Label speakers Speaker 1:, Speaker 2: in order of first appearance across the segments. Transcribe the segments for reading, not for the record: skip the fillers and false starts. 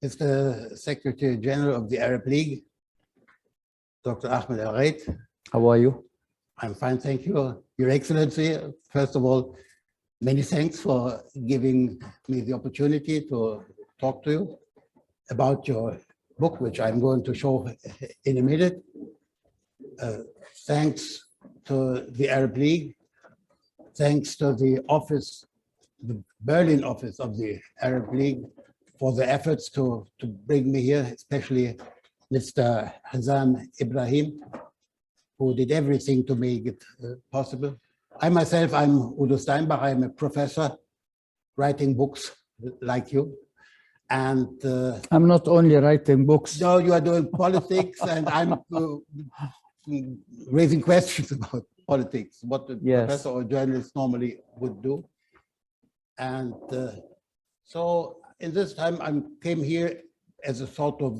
Speaker 1: Mr. Secretary General of the Arab League, Dr. Ahmed Aboul Gheit.
Speaker 2: How are you?
Speaker 1: I'm fine, thank you. Your Excellency, first of all, many thanks for giving me the opportunity to talk to you about your book, which I'm going to show in a minute. Thanks to the Arab League, thanks to the office, the Berlin office of the Arab League, for the efforts to bring me here, especially Mr. Hassan Ibrahim, who did everything to make it possible. I myself, I'm Udo Steinbach. I'm a professor writing books like you. And
Speaker 2: I'm not only writing books.
Speaker 1: no, you are doing politics, and I'm raising questions about politics, what the professor or journalist normally would do. And so in this time, I came here as a sort of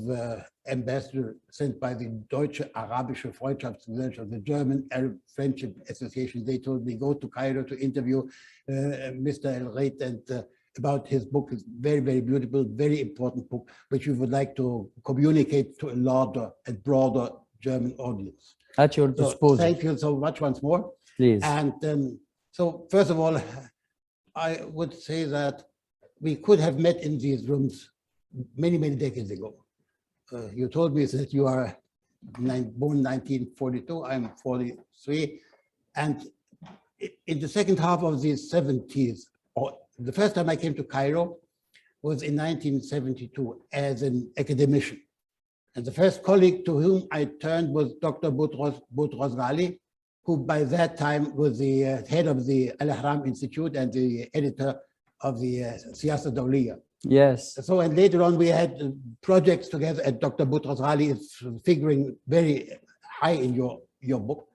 Speaker 1: ambassador sent by the Deutsche Arabische Freundschaftsgesellschaft, the German Arab Friendship Association. They told me, go to Cairo to interview Mr. Aboul Gheit and about his book. It's very, very beautiful, very important book, which we would like to communicate to a larger and broader German audience.
Speaker 2: At your disposal.
Speaker 1: So thank you so much once more.
Speaker 2: Please.
Speaker 1: And so first of all, I would say that we could have met in these rooms many, many decades ago. You told me that you are born 1942, I'm 43. And in the second half of the 70s, or the first time I came to Cairo was in 1972 as an academician. And the first colleague to whom I turned was Dr. Boutros Ghali, who by that time was the head of the Al-Ahram Institute and the editor of the Siyasa Dawliya.
Speaker 2: Yes.
Speaker 1: So, and later on we had projects together, and Dr. Boutros Ghali is figuring very high in your book.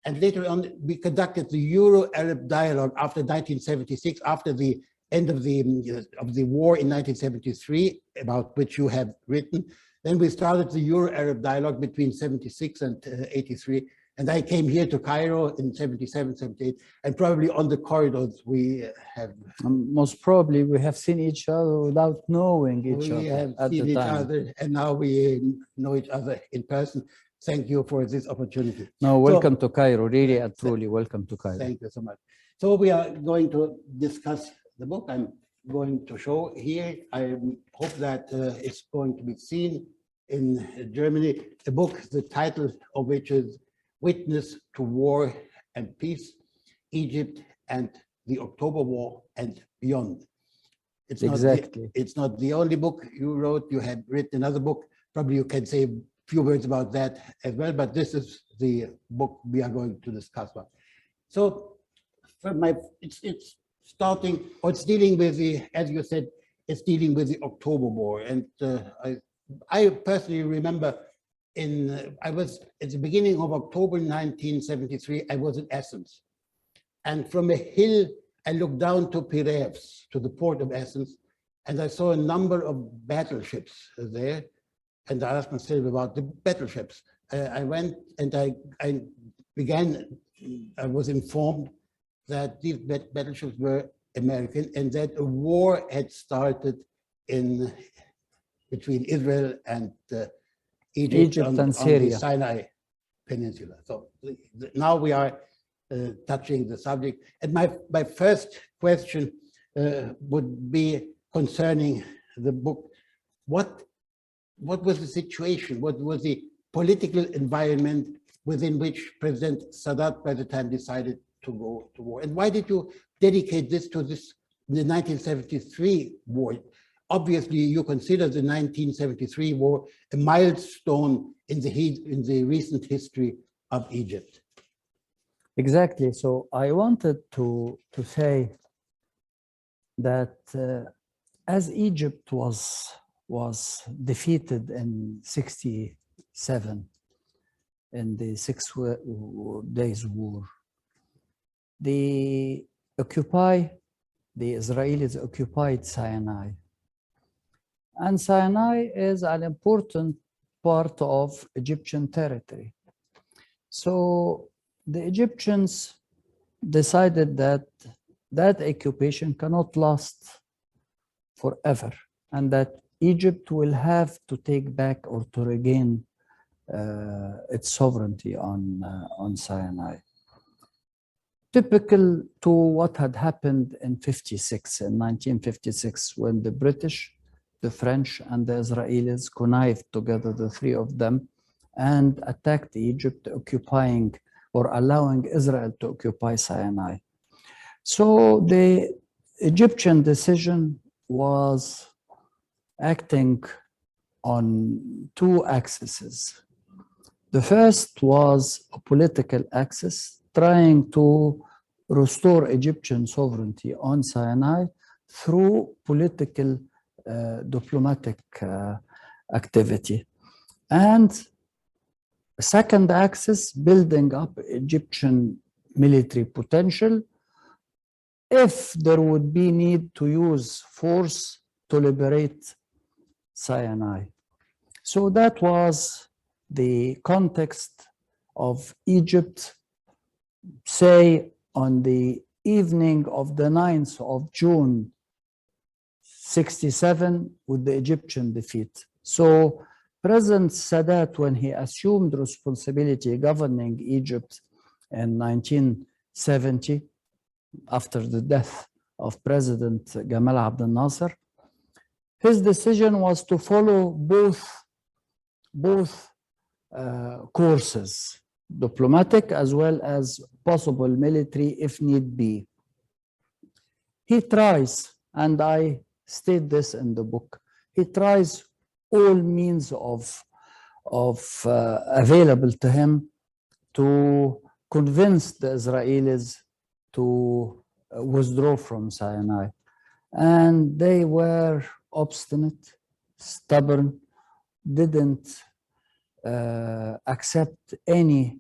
Speaker 1: And later on we conducted the Euro-Arab dialogue after 1976, after the end of the war in 1973, about which you have written. Then we started the Euro-Arab dialogue between 76 and 83. And I came here to Cairo in 77, 78, and probably on the corridors we have...
Speaker 2: most probably we have seen each other without knowing each other.
Speaker 1: We have seen each other, and now we know each other in person. Thank you for this opportunity.
Speaker 2: No, welcome to Cairo, really and truly welcome to Cairo.
Speaker 1: Thank you so much. So we are going to discuss the book I'm going to show here. I hope that it's going to be seen in Germany. A book, the title of which is Witness to War and Peace, Egypt and the October War and Beyond. It's it's not the only book you wrote. You had written another book. Probably you can say a few words about that as well, but this is the book we are going to discuss about. So it's starting, or it's dealing with the, as you said, it's dealing with the October War. And I personally remember I was at the beginning of October 1973, I was in Athens. And from a hill, I looked down to Piraeus, to the port of Athens, and I saw a number of battleships there. And I asked myself about the battleships. I went and I was informed that these battleships were American and that a war had started between Israel and Egypt and Syria, on the Sinai Peninsula. So now we are touching the subject. And my first question would be concerning the book. What was the situation? What was the political environment within which President Sadat by the time decided to go to war? And why did you dedicate this to the 1973 war? Obviously, you consider the 1973 war a milestone in the recent history of Egypt.
Speaker 2: Exactly. So I wanted to say that as Egypt was defeated in 67 in the 6 Days War, the Israelis occupied Sinai. And Sinai is an important part of Egyptian territory. So the Egyptians decided that that occupation cannot last forever, and that Egypt will have to take back or to regain its sovereignty on Sinai. Typical to what had happened in 1956, when the British, the French, and the Israelis connived together, the three of them, and attacked Egypt, occupying or allowing Israel to occupy Sinai. So the Egyptian decision was acting on two axes. The first was a political axis, trying to restore Egyptian sovereignty on Sinai through political diplomatic activity. And a second axis, building up Egyptian military potential if there would be need to use force to liberate Sinai. So that was the context of Egypt, say on the evening of the 9th of June 1967, with the Egyptian defeat. So President Sadat, when he assumed responsibility governing Egypt in 1970, after the death of President Gamal Abdel Nasser, his decision was to follow both courses, diplomatic as well as possible military if need be. He tries, and I state this in the book, he tries all means of available to him to convince the Israelis to withdraw from Sinai. And they were obstinate, stubborn, didn't accept any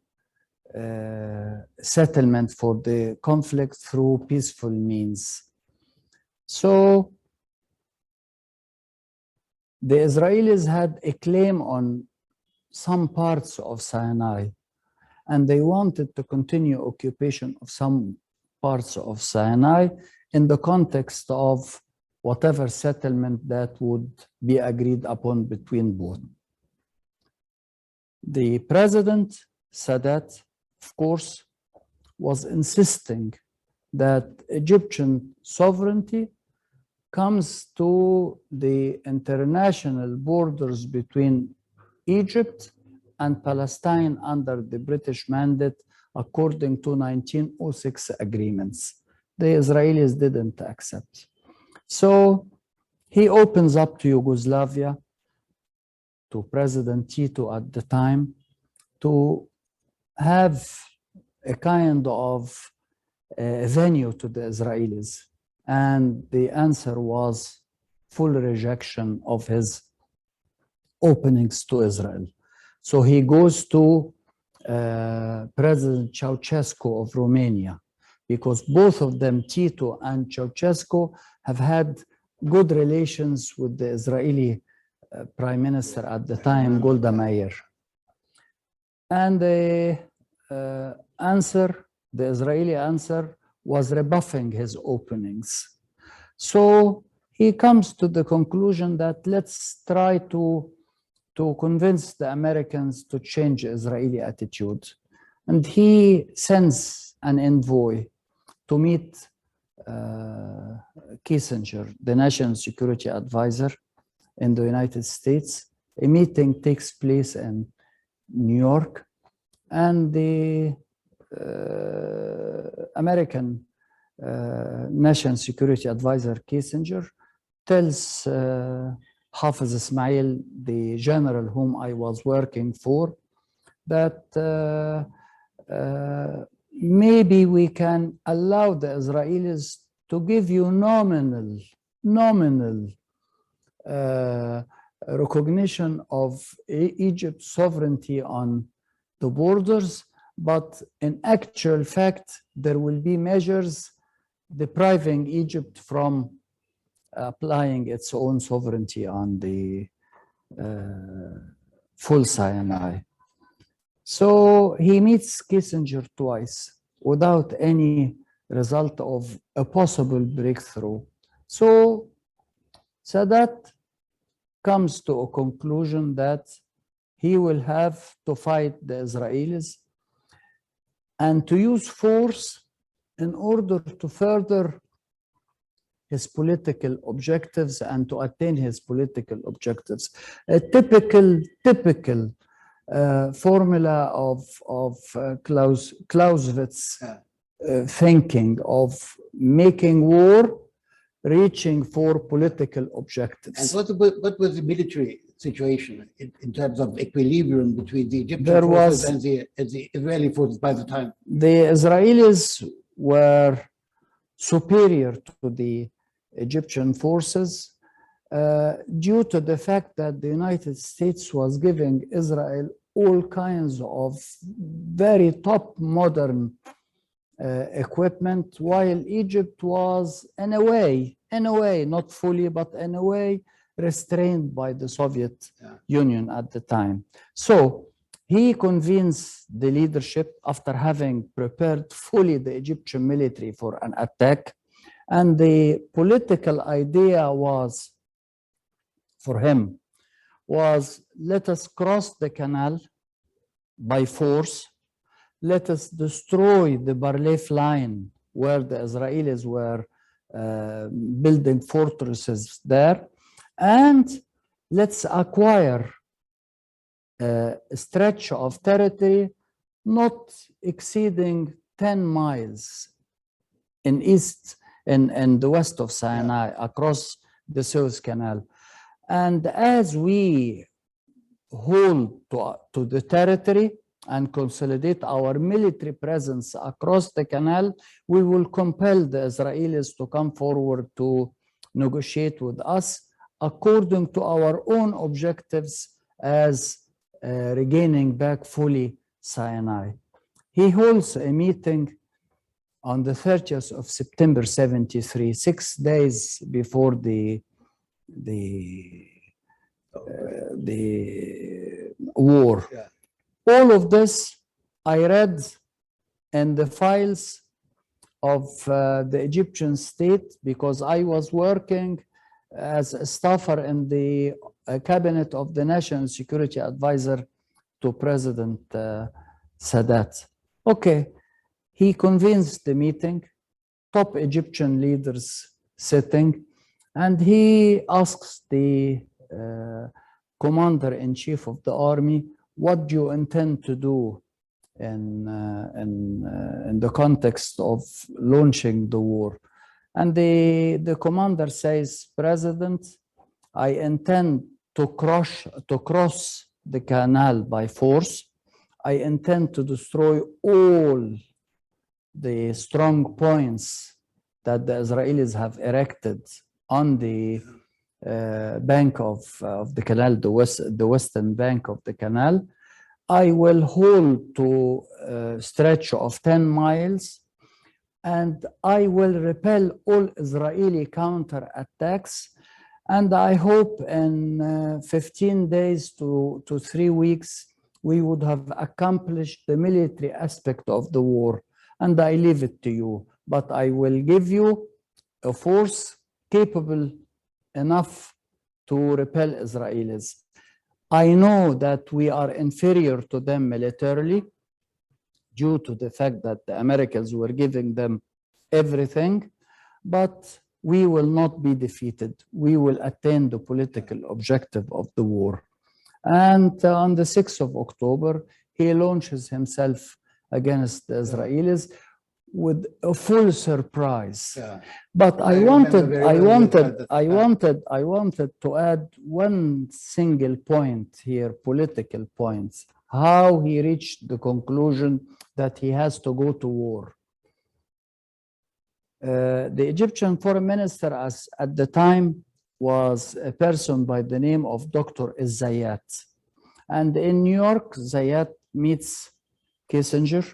Speaker 2: settlement for the conflict through peaceful means. So the Israelis had a claim on some parts of Sinai, and they wanted to continue occupation of some parts of Sinai in the context of whatever settlement that would be agreed upon between both. The president, Sadat, of course, was insisting that Egyptian sovereignty comes to the international borders between Egypt and Palestine under the British mandate according to 1906 agreements. The Israelis didn't accept. So he opens up to Yugoslavia, to President Tito at the time, to have a kind of venue to the Israelis. And the answer was full rejection of his openings to Israel. So he goes to President Ceausescu of Romania, because both of them, Tito and Ceausescu, have had good relations with the Israeli Prime Minister at the time, Golda Meir. And the Israeli answer was rebuffing his openings. So he comes to the conclusion that let's try to convince the Americans to change Israeli attitude. And he sends an envoy to meet Kissinger, the National Security Advisor in the United States. A meeting takes place in New York, and the American National Security Advisor Kissinger tells Hafiz Ismail, the general whom I was working for, that maybe we can allow the Israelis to give you nominal recognition of Egypt's sovereignty on the borders, but in actual fact, there will be measures depriving Egypt from applying its own sovereignty on the full Sinai. So he meets Kissinger twice without any result of a possible breakthrough. So Sadat comes to a conclusion that he will have to fight the Israelis and to use force in order to further his political objectives and to attain his political objectives. A typical formula of Clausewitz thinking of making war, reaching for political objectives.
Speaker 1: And what was the military situation in terms of equilibrium between the Egyptian
Speaker 2: There
Speaker 1: forces
Speaker 2: was-
Speaker 1: and the Israeli forces by the time?
Speaker 2: The Israelis were superior to the Egyptian forces due to the fact that the United States was giving Israel all kinds of very top modern equipment, while Egypt was in a way, not fully, but in a way restrained by the Soviet Union at the time. So he convinced the leadership after having prepared fully the Egyptian military for an attack. And the political idea was, for him, was let us cross the canal by force. Let us destroy the Barleif line where the Israelis were building fortresses there. And let's acquire a stretch of territory not exceeding 10 miles in the west of Sinai across the Suez Canal. And as we hold to the territory and consolidate our military presence across the canal, we will compel the Israelis to come forward to negotiate with us according to our own objectives as regaining back fully Sinai. He holds a meeting on the 30th of September 73, 6 days before the war.
Speaker 1: Yeah.
Speaker 2: All of this I read in the files of the Egyptian state because I was working as a staffer in the cabinet of the National Security Advisor to President Sadat. Okay, he convenes the meeting, top Egyptian leaders sitting, and he asks the commander-in-chief of the army, what do you intend to do in the context of launching the war? And the commander says, President, I intend to cross the canal by force. I intend to destroy all the strong points that the Israelis have erected on the bank of the canal, the western bank of the canal. I will hold to a stretch of 10 miles and I will repel all Israeli counterattacks. And I hope in 15 days to 3 weeks, we would have accomplished the military aspect of the war. And I leave it to you, but I will give you a force capable enough to repel Israelis. I know that we are inferior to them militarily due to the fact that the Americans were giving them everything, but we will not be defeated. We will attain the political objective of the war. And on the 6th of October, he launches himself against the Israelis with a full surprise. Yeah. But I wanted to add one single point here, political points, how he reached the conclusion that he has to go to war. The Egyptian foreign minister at the time was a person by the name of Dr. Zayat. And in New York, Zayat meets Kissinger,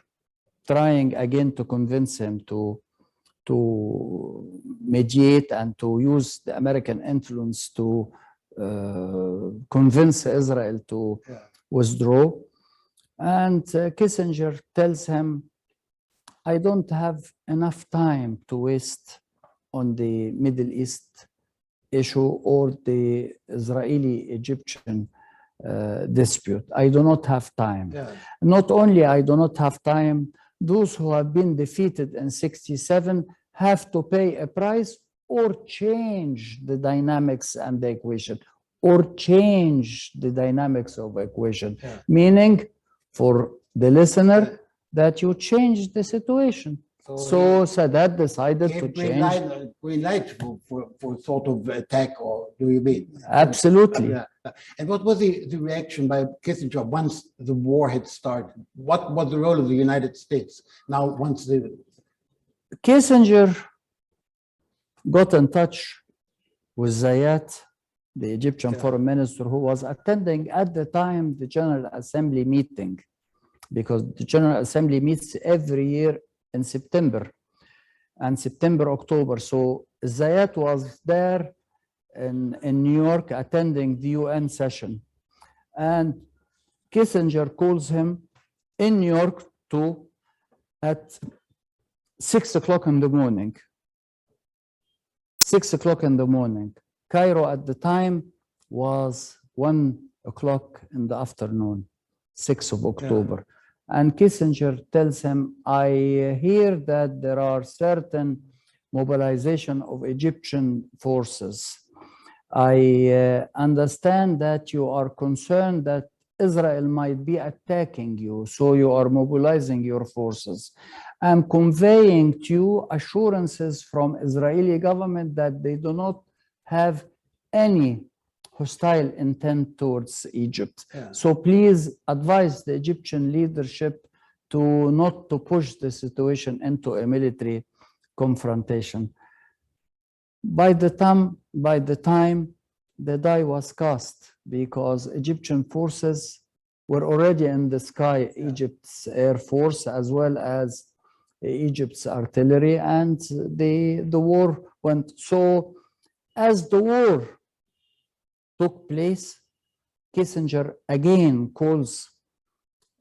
Speaker 2: trying again to convince him to mediate and to use the American influence to convince Israel to withdraw. And Kissinger tells him, I don't have enough time to waste on the Middle East issue or the Israeli-Egyptian dispute. I do not have time.
Speaker 1: Yeah.
Speaker 2: Not only I do not have time, those who have been defeated in 67 have to pay a price or change the dynamics and the equation, or change the dynamics of equation,
Speaker 1: Yeah.
Speaker 2: meaning for the listener that you change the situation. So Sadat decided to change.
Speaker 1: Green light for sort of attack, or do you mean?
Speaker 2: Absolutely.
Speaker 1: Yeah. And what was the reaction by Kissinger once the war had started? What was the role of the United States now once the...
Speaker 2: Kissinger got in touch with Zayat, the Egyptian foreign minister, who was attending at the time the General Assembly meeting, because the General Assembly meets every year in September, and September, October. So Zayat was there in New York attending the UN session. And Kissinger calls him in New York at 6 o'clock in the morning. 6 o'clock in the morning. Cairo at the time was 1 o'clock in the afternoon, 6th of October. Yeah. And Kissinger tells him, I hear that there are certain mobilization of Egyptian forces. I understand that you are concerned that Israel might be attacking you, so you are mobilizing your forces. I'm conveying to you assurances from Israeli government that they do not have any hostile intent towards Egypt. Yeah. So please advise the Egyptian leadership to not to push the situation into a military confrontation. By the time the die was cast, because Egyptian forces were already in the sky, Egypt's air force as well as Egypt's artillery, and the war went. So as the war took place, Kissinger again calls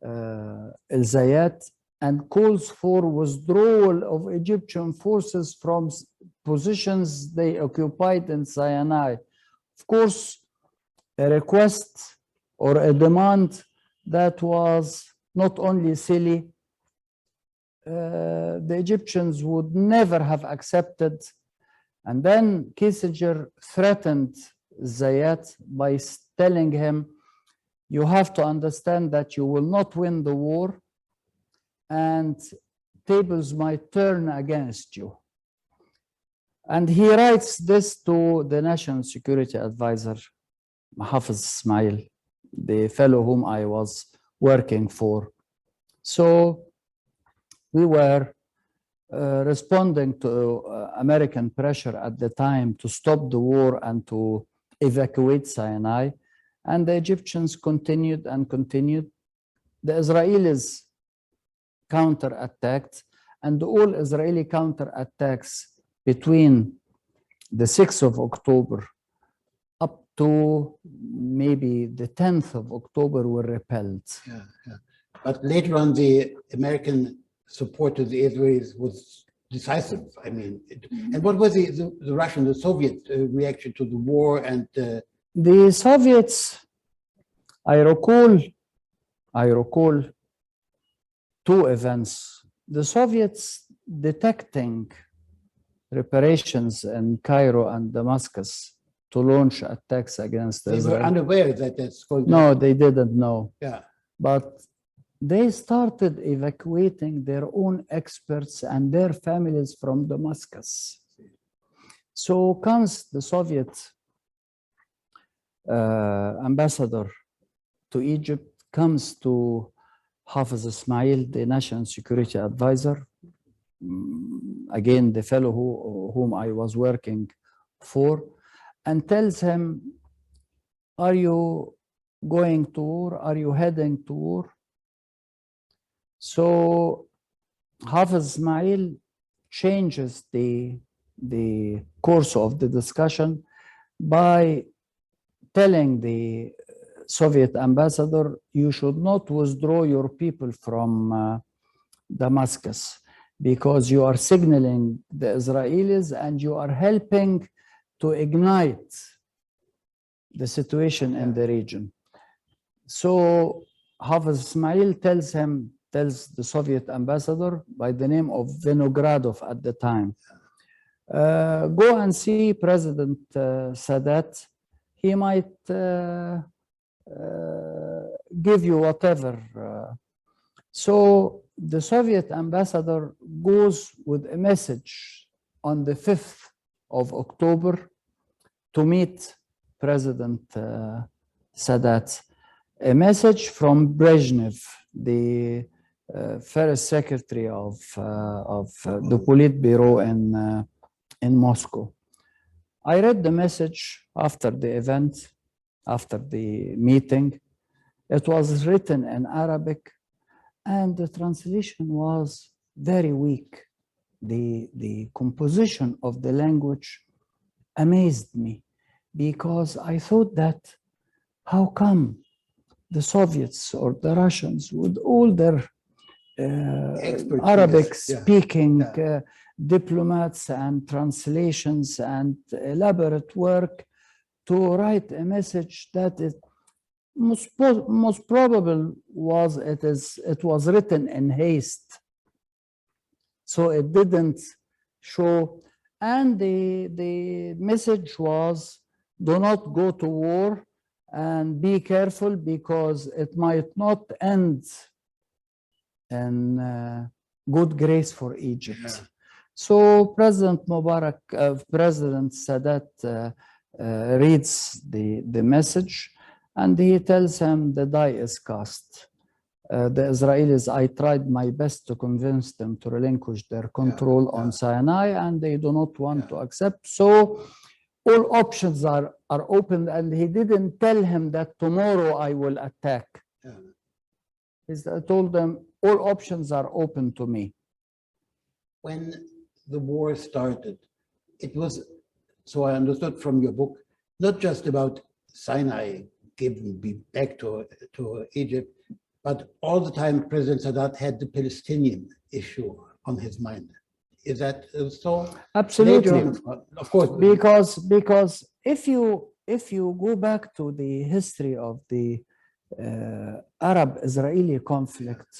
Speaker 2: El-Zayat and calls for withdrawal of Egyptian forces from positions they occupied in Sinai. Of course, a request or a demand that was not only silly, the Egyptians would never have accepted. And then Kissinger threatened Zayat by telling him, you have to understand that you will not win the war and tables might turn against you. And he writes this to the National Security Advisor, Hafiz Ismail, the fellow whom I was working for. So we were responding to American pressure at the time to stop the war and to evacuate Sinai. And the Egyptians continued and continued. The Israelis counterattacked, and all Israeli counterattacks between the 6th of October up to maybe the 10th of October were repelled.
Speaker 1: Yeah, yeah. But later on, the American support to the Israelis was decisive. I mean, and what was the Russian, the Soviet reaction to the war? And
Speaker 2: the Soviets, I recall two events. The Soviets detecting preparations in Cairo and Damascus to launch attacks against Israel.
Speaker 1: They were unaware that that's going to
Speaker 2: No, happen. They didn't know.
Speaker 1: Yeah.
Speaker 2: But they started evacuating their own experts and their families from Damascus. So comes the Soviet ambassador to Egypt, comes to Hafiz Ismail, the National Security Advisor, again, the fellow whom I was working for, and tells him, are you going to war? Are you heading to war? So Hafiz Ismail changes the course of the discussion by telling the Soviet ambassador, you should not withdraw your people from Damascus, because you are signaling the Israelis and you are helping to ignite the situation in the region. So Hafiz Ismail tells the Soviet ambassador by the name of Vinogradov at the time, go and see President Sadat. He might give you whatever. So the Soviet ambassador goes with a message on the 5th of October to meet President Sadat. A message from Brezhnev, the first secretary of the Politburo in Moscow. I read the message after the event, after the meeting. It was written in Arabic, and the translation was very weak. The composition of the language amazed me, because I thought that how come the Soviets or the Russians, with all their Arabic speaking diplomats and translations and elaborate work, to write a message that it most probable was it was written in haste, so it didn't show. And the message was, do not go to war and be careful, because it might not end in good grace for Egypt. So President Mubarak, President Sadat reads the message, and he tells him the die is cast. The Israelis, I tried my best to convince them to relinquish their control on Sinai, and they do not want to accept. So all options are open, and he didn't tell him that tomorrow I will attack. He told them all options are open to me.
Speaker 1: When the war started, it was, so I understood from your book, not just about Sinai given back to Egypt, but all the time President Sadat had the Palestinian issue on his mind. Is that so?
Speaker 2: Absolutely.
Speaker 1: Of course.
Speaker 2: Because if you go back to the history of the Arab-Israeli conflict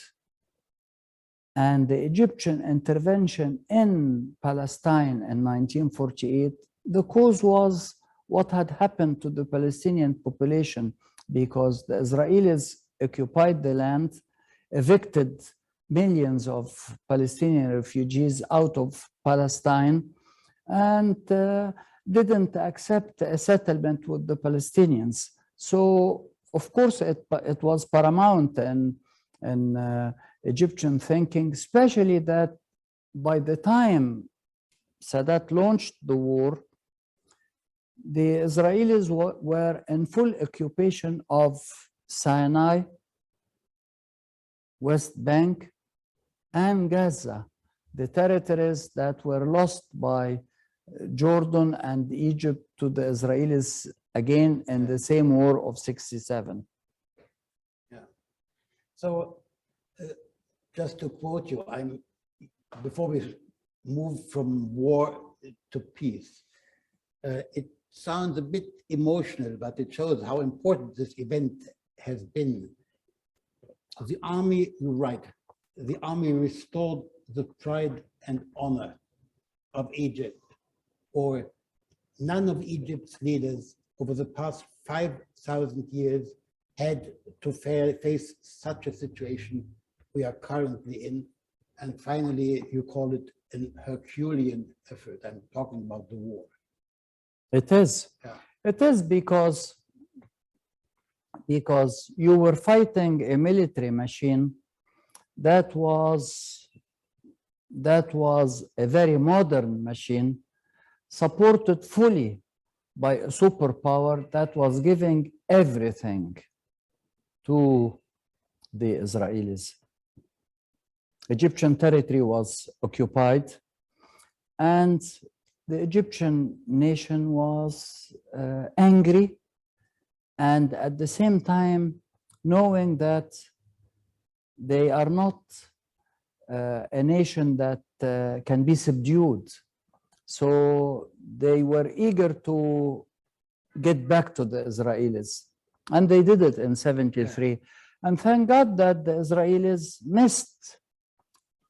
Speaker 2: and the Egyptian intervention in Palestine in 1948, the cause was what had happened to the Palestinian population, because the Israelis occupied the land, evicted millions of Palestinian refugees out of Palestine, and didn't accept a settlement with the Palestinians. So, of course, it was paramount in Egyptian thinking, especially that by the time Sadat launched the war, the Israelis were in full occupation of Sinai, West Bank, and Gaza, the territories that were lost by Jordan and Egypt to the Israelis again in the same war of '67.
Speaker 1: Yeah. So just to quote you, before we move from war to peace, it sounds a bit emotional, but it shows how important this event has been. The army, you're right, the army restored the pride and honor of Egypt, or none of Egypt's leaders over the past 5,000 years had to face such a situation we are currently in. And finally, you call it an Herculean effort. I'm talking about the war.
Speaker 2: It is.
Speaker 1: Yeah.
Speaker 2: It is because you were fighting a military machine that was a very modern machine, supported fully by a superpower that was giving everything to the Israelis. Egyptian territory was occupied, and the Egyptian nation was angry, and at the same time knowing that they are not a nation that can be subdued So they were eager to get back to the Israelis. And they did it in 73. And thank God that the Israelis missed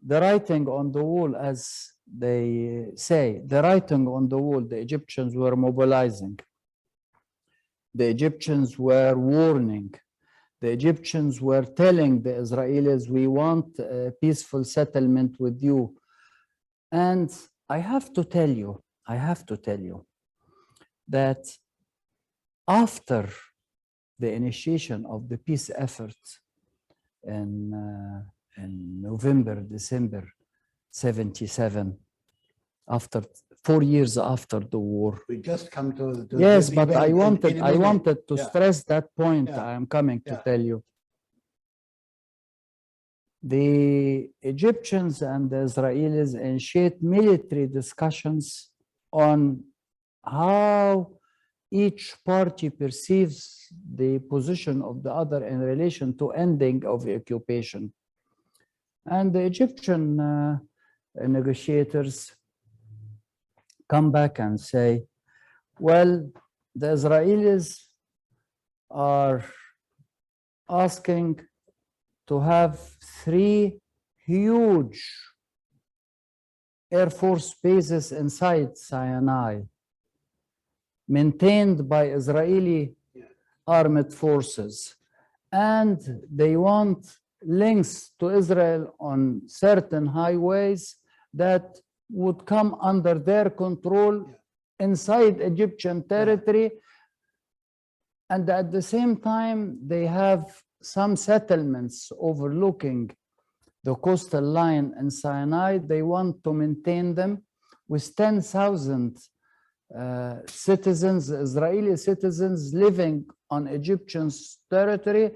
Speaker 2: the writing on the wall, as they say. The writing on the wall, the Egyptians were mobilizing. The Egyptians were warning. The Egyptians were telling the Israelis, we want a peaceful settlement with you. And I have to tell you that after the initiation of the peace effort in November, December 77, after 4 years after the war.
Speaker 1: We just come to
Speaker 2: Yes,
Speaker 1: the
Speaker 2: but
Speaker 1: event
Speaker 2: I
Speaker 1: in
Speaker 2: wanted to stress that point.
Speaker 1: Yeah.
Speaker 2: I am coming to tell you. The Egyptians and the Israelis initiate military discussions on how each party perceives the position of the other in relation to ending of the occupation. And the Egyptian negotiators come back and say, well, the Israelis are asking to have 3 huge Air Force bases inside Sinai, maintained by Israeli armed forces. And they want links to Israel on certain highways that would come under their control inside Egyptian territory. And at the same time, they have some settlements overlooking the coastal line in Sinai. They want to maintain them with 10,000 citizens, Israeli citizens living on Egyptian territory,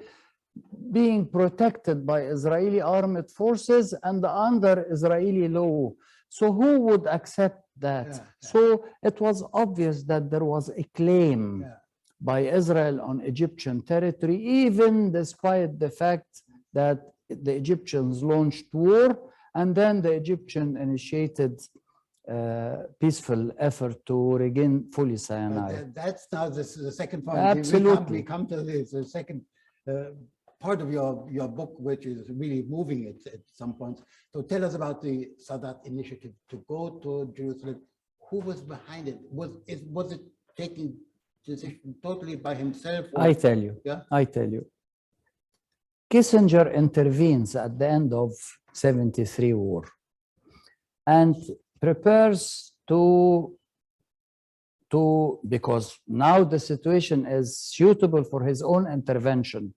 Speaker 2: being protected by Israeli armed forces and under Israeli law. So who would accept that? So it was obvious that there was a claim by Israel on Egyptian territory, even despite the fact that the Egyptians launched war and then the Egyptian initiated peaceful effort to regain fully Sinai.
Speaker 1: That's now the second point.
Speaker 2: Absolutely.
Speaker 1: We come to the second part of your book, which is really moving it at some point. So tell us about the Sadat initiative to go to Jerusalem. Who was behind it? Was it taking decision totally by himself? Or?
Speaker 2: I tell you. Kissinger intervenes at the end of 73 war and prepares to because now the situation is suitable for his own intervention.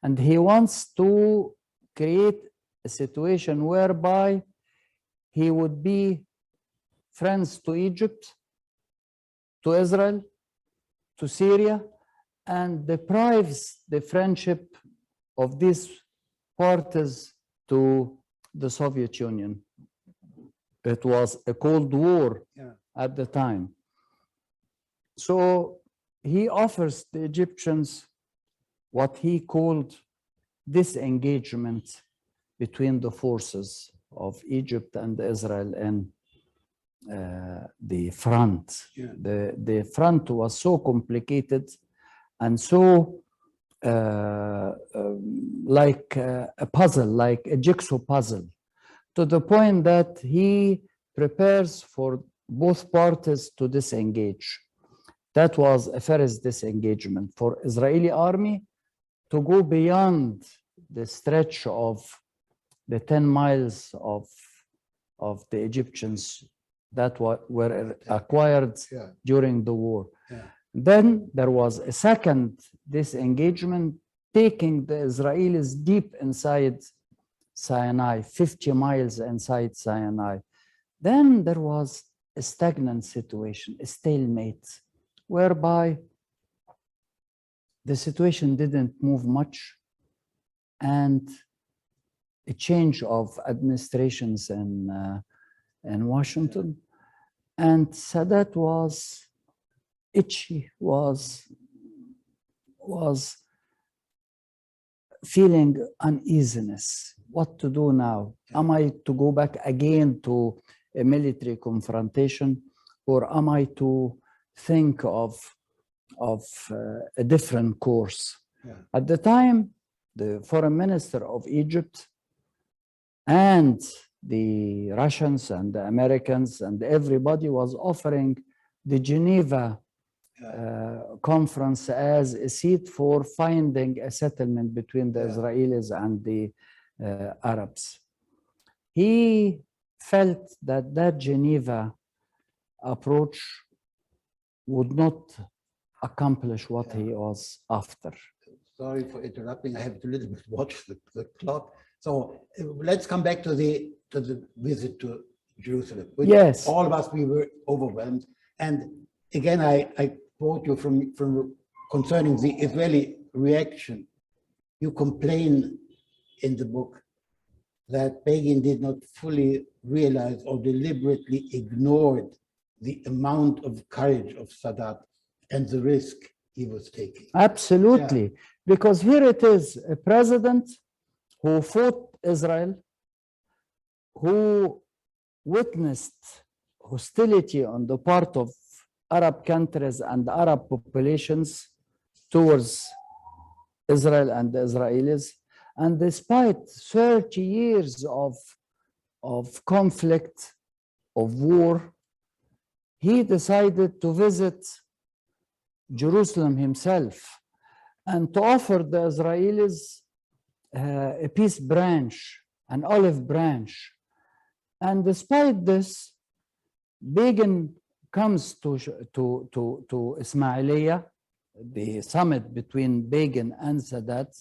Speaker 2: And he wants to create a situation whereby he would be friends to Egypt, to Israel, to Syria, and deprives the friendship of these parties to the Soviet Union. It was a Cold War at the time. So he offers the Egyptians what he called disengagement between the forces of Egypt and Israel and the front. The front was so complicated and so like a puzzle, like a jigsaw puzzle, to the point that he prepares for both parties to disengage. That was a first disengagement for Israeli army to go beyond the stretch of the 10 miles of the Egyptians that were acquired during the war. Then there was a second disengagement, taking the Israelis deep inside Sinai, 50 miles inside Sinai. Then there was a stagnant situation, a stalemate, whereby the situation didn't move much, and a change of administrations in Washington, and Sadat was itchy, was feeling uneasiness. What to do now? Am I to go back again to a military confrontation? or am I to think of a different course?
Speaker 1: Yeah.
Speaker 2: At the time, the foreign minister of Egypt and the Russians and the Americans and everybody was offering the Geneva conference as a seat for finding a settlement between the Israelis and the Arabs. He felt that that Geneva approach would not accomplish what he was after.
Speaker 1: Sorry for interrupting. I have to little bit watch the clock. So let's come back to the visit to Jerusalem. Which
Speaker 2: Yes.
Speaker 1: All of us, we were overwhelmed. And again, I quote you from concerning the Israeli reaction. You complain in the book that Begin did not fully realize or deliberately ignored the amount of courage of Sadat and the risk he was taking.
Speaker 2: Absolutely. Yeah. Because here it is, a president who fought Israel, who witnessed hostility on the part of Arab countries and Arab populations towards Israel and the Israelis. And despite 30 years of conflict, of war, he decided to visit Jerusalem himself and to offer the Israelis a peace branch, an olive branch. And despite this, Begin comes to Ismailia, the summit between Begin and Sadat,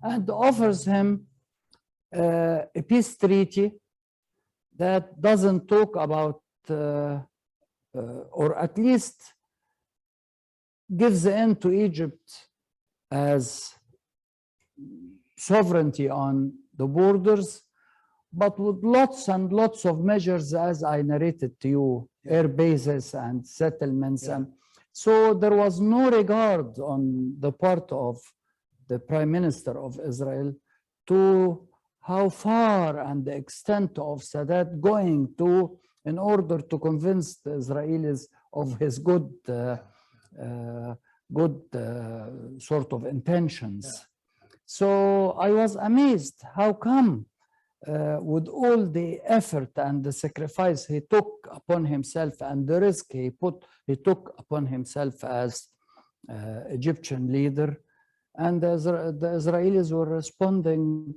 Speaker 2: and offers him a peace treaty that doesn't talk about, or at least gives in to Egypt as sovereignty on the borders, but with lots and lots of measures, as I narrated to you, air bases and settlements. And so there was no regard on the part of the Prime Minister of Israel to how far and the extent of Sadat going to in order to convince the Israelis of his good sort of intentions. So I was amazed. How come with all the effort and the sacrifice he took upon himself and the risk he took upon himself as Egyptian leader, and the Israelis were responding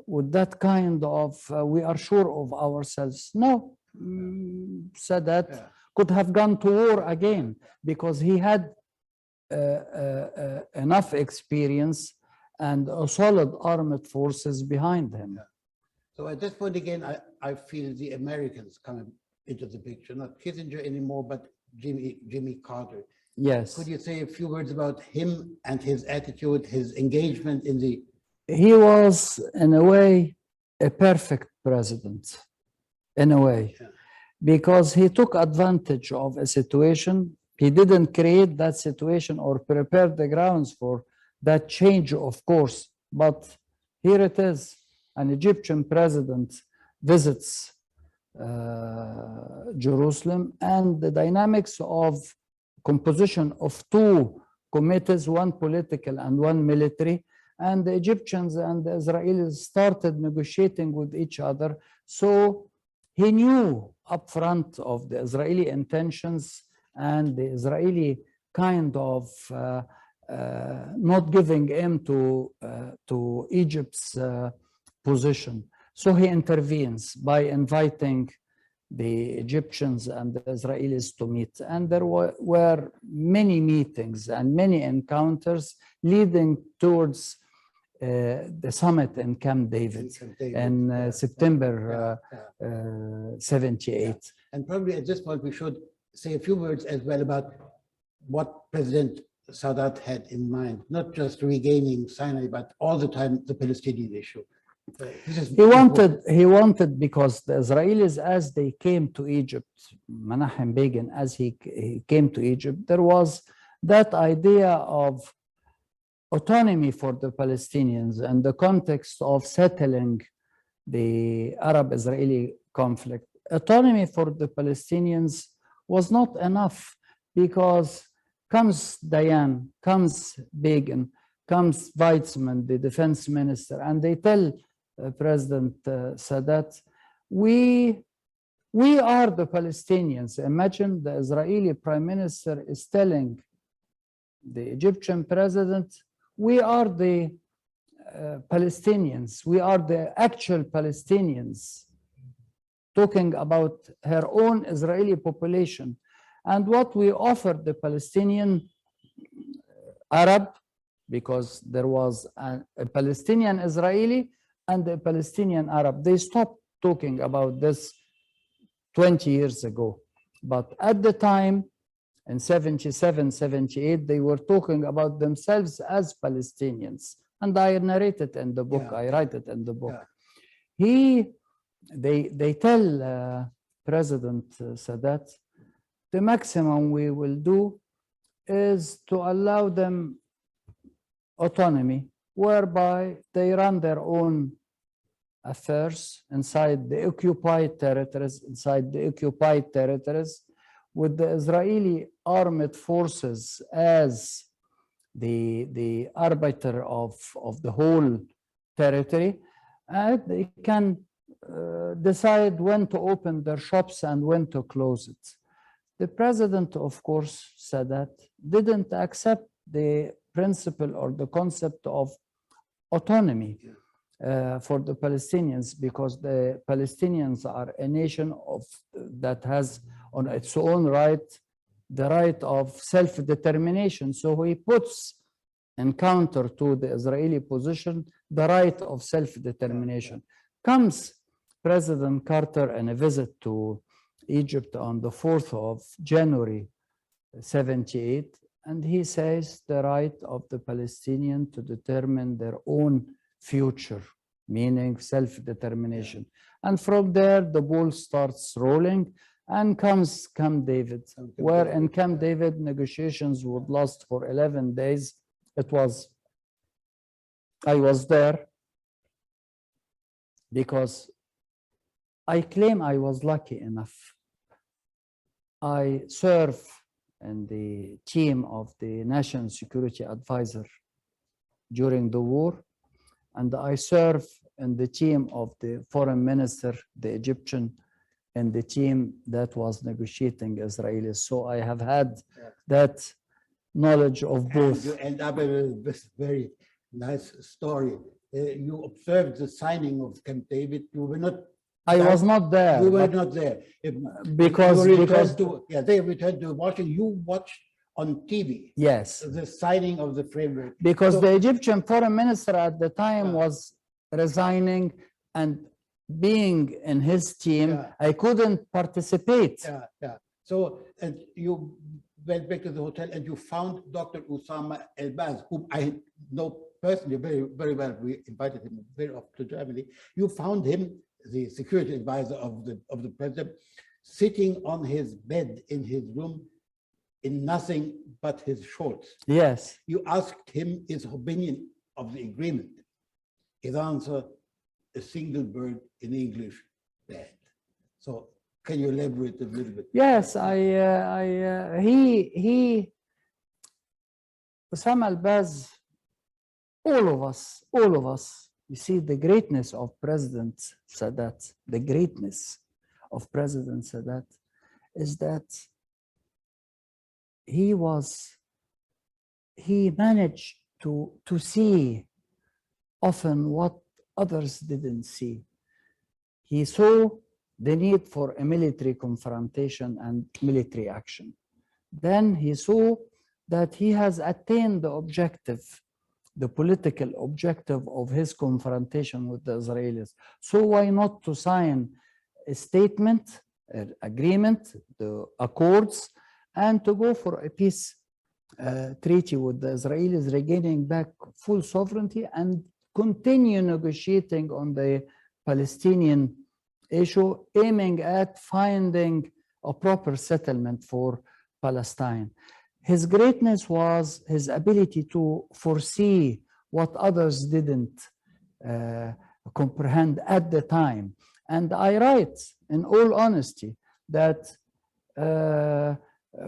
Speaker 2: with that kind of, we are sure of ourselves. No, Sadat could have gone to war again because he had enough experience and a solid armed forces behind him.
Speaker 1: So at this point again, I feel the Americans coming into the picture, not Kissinger anymore, but Jimmy Carter.
Speaker 2: Yes.
Speaker 1: Could you say a few words about him and his attitude, his engagement in the...
Speaker 2: He was, in a way, a perfect president, in a way, because he took advantage of a situation. He didn't create that situation or prepare the grounds for that change of course, but here it is, an Egyptian president visits Jerusalem, and the dynamics of composition of two committees, one political and one military, and the Egyptians and the Israelis started negotiating with each other. So he knew upfront of the Israeli intentions and the Israeli kind of not giving in to Egypt's position. So he intervenes by inviting the Egyptians and the Israelis to meet. And there were many meetings and many encounters leading towards the summit in Camp David in September 78.
Speaker 1: And probably at this point we should say a few words as well about what President Sadat had in mind, not just regaining Sinai, but all the time the Palestinian issue.
Speaker 2: He wanted, because the Israelis, as they came to Egypt, Menachem Begin, as he came to Egypt, there was that idea of autonomy for the Palestinians and the context of settling the Arab-Israeli conflict. autonomy for the Palestinians was not enough, because comes Dayan, comes Begin, comes Weizmann, the defense minister, and they tell President Sadat, we are the Palestinians. Imagine the Israeli prime minister is telling the Egyptian president, we are the Palestinians, we are the actual Palestinians, talking about her own Israeli population. And what we offered the Palestinian Arab, because there was a Palestinian Israeli and a Palestinian Arab. They stopped talking about this 20 years ago. But at the time, in 77, 78, they were talking about themselves as Palestinians. And I narrate it in the book,
Speaker 1: Yeah.
Speaker 2: I write it in the book.
Speaker 1: Yeah.
Speaker 2: They tell President Sadat, the maximum we will do is to allow them autonomy, whereby they run their own affairs inside the occupied territories, with the Israeli armed forces as the arbiter of the whole territory. And they can decide when to open their shops and when to close it. The president, of course, said that didn't accept the principle or the concept of autonomy for the Palestinians, because the Palestinians are a nation that has on its own right the right of self-determination. So he puts in counter to the Israeli position the right of self-determination. Comes President Carter on a visit to Egypt on the 4th of January 78, and he says the right of the Palestinians to determine their own future, meaning self-determination. And from there, the ball starts rolling, and comes Camp David, where in Camp David, negotiations would last for 11 days. I was there because I claim I was lucky enough. I serve in the team of the National Security Advisor during the war, and I serve in the team of the foreign minister, the Egyptian, and the team that was negotiating Israelis. So I have had that knowledge of both.
Speaker 1: And you end up with this very nice story. You observed the signing of Camp David. You were not.
Speaker 2: I was not there.
Speaker 1: You were not there.
Speaker 2: Because
Speaker 1: they returned to Washington. You watched on TV.
Speaker 2: Yes.
Speaker 1: The signing of the framework.
Speaker 2: Because the Egyptian foreign minister at the time was resigning, and being in his team, I couldn't participate.
Speaker 1: So, and you went back to the hotel and you found Dr. Osama El-Baz, whom I know personally very, very well. We invited him very often to Germany. You found him, the security advisor of the president, sitting on his bed in his room in nothing but his shorts.
Speaker 2: Yes.
Speaker 1: You asked him his opinion of the agreement. His answer, a single bird in English, bad. So can you elaborate a little bit?
Speaker 2: Yes, Osama al-Baz, all of us, you see the greatness of President Sadat, the greatness of President Sadat is that he managed to see often what others didn't see. He saw the need for a military confrontation and military action. Then he saw that he has attained the objective, the political objective of his confrontation with the Israelis. So why not to sign a statement, an agreement, the accords, and to go for a peace treaty with the Israelis, regaining back full sovereignty and continue negotiating on the Palestinian issue, aiming at finding a proper settlement for Palestine. His greatness was his ability to foresee what others didn't comprehend at the time. And I write, in all honesty, that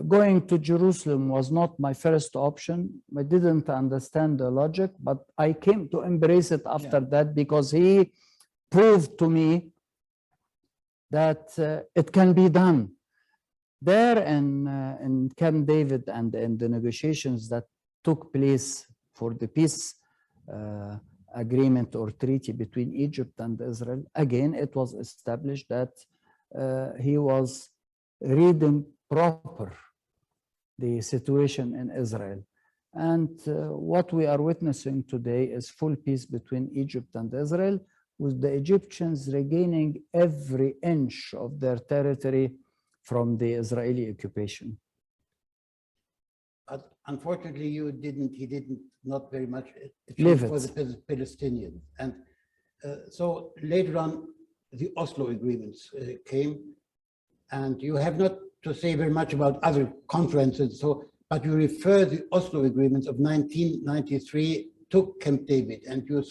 Speaker 2: going to Jerusalem was not my first option. I didn't understand the logic, but I came to embrace it after that, because he proved to me that it can be done. There in Camp David and in the negotiations that took place for the peace agreement or treaty between Egypt and Israel, again, it was established that he was reading proper the situation in Israel. And what we are witnessing today is full peace between Egypt and Israel, with the Egyptians regaining every inch of their territory from the Israeli occupation.
Speaker 1: But unfortunately, he didn't not very much
Speaker 2: Leave
Speaker 1: for
Speaker 2: it.
Speaker 1: the Palestinians. And so later on, the Oslo agreements came, and you have not to say very much about other conferences, but you refer the Oslo agreements of 1993 to Camp David, and you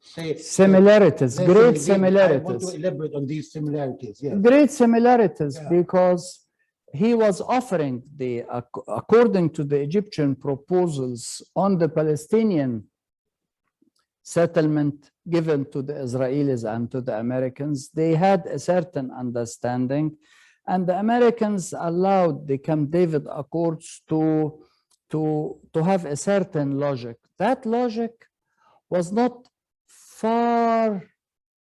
Speaker 1: say
Speaker 2: similarities, great similarities.
Speaker 1: I want to elaborate on these similarities. Yeah.
Speaker 2: Great similarities, because he was offering according to the Egyptian proposals on the Palestinian settlement given to the Israelis and to the Americans, they had a certain understanding, and the Americans allowed the Camp David Accords to have a certain logic. That logic was not far